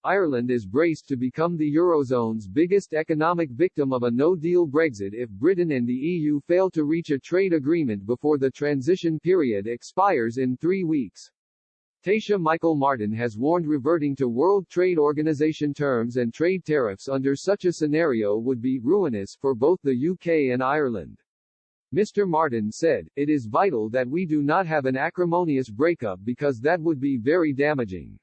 Ireland is braced to become the Eurozone's biggest economic victim of a no-deal Brexit if Britain and the EU fail to reach a trade agreement before the transition period expires in 3 weeks. Taoiseach Michael Martin has warned reverting to World Trade Organization terms and trade tariffs under such a scenario would be ruinous for both the UK and Ireland. Mr. Martin said, "It is vital that we do not have an acrimonious breakup because that would be very damaging.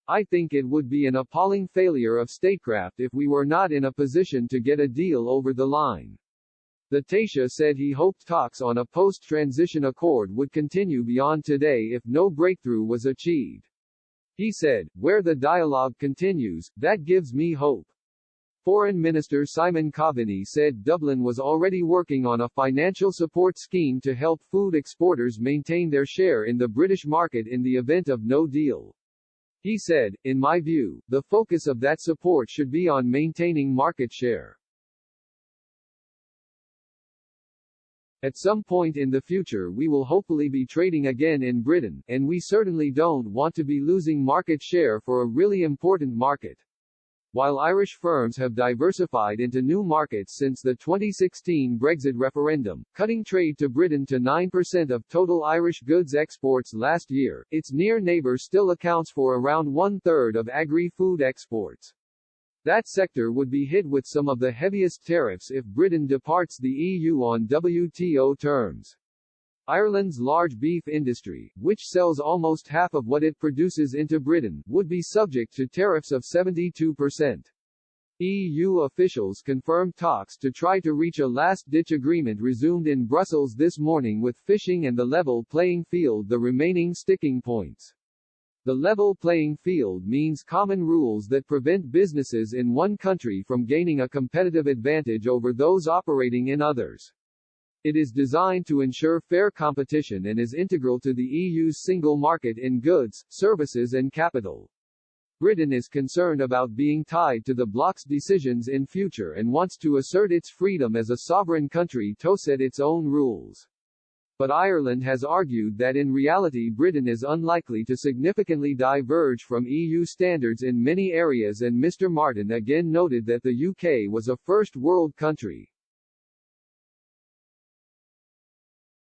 I think it would be an appalling failure of statecraft if we were not in a position to get a deal over the line." The Taoiseach said he hoped talks on a post-transition accord would continue beyond today if no breakthrough was achieved. He said, "Where the dialogue continues, that gives me hope." Foreign Minister Simon Coveney said Dublin was already working on a financial support scheme to help food exporters maintain their share in the British market in the event of no deal. He said, "In my view, the focus of that support should be on maintaining market share. At some point in the future we will hopefully be trading again in Britain, and we certainly don't want to be losing market share for a really important market." While Irish firms have diversified into new markets since the 2016 Brexit referendum, cutting trade to Britain to 9% of total Irish goods exports last year, its near neighbour still accounts for around 1/3 of agri-food exports. That sector would be hit with some of the heaviest tariffs if Britain departs the EU on WTO terms. Ireland's large beef industry, which sells almost half of what it produces into Britain, would be subject to tariffs of 72%. EU officials confirmed talks to try to reach a last-ditch agreement resumed in Brussels this morning, with fishing and the level playing field the remaining sticking points. The level playing field means common rules that prevent businesses in one country from gaining a competitive advantage over those operating in others. It is designed to ensure fair competition and is integral to the EU's single market in goods, services and capital. Britain is concerned about being tied to the bloc's decisions in future and wants to assert its freedom as a sovereign country to set its own rules. But Ireland has argued that in reality Britain is unlikely to significantly diverge from EU standards in many areas, and Mr. Martin again noted that the UK was a first world country.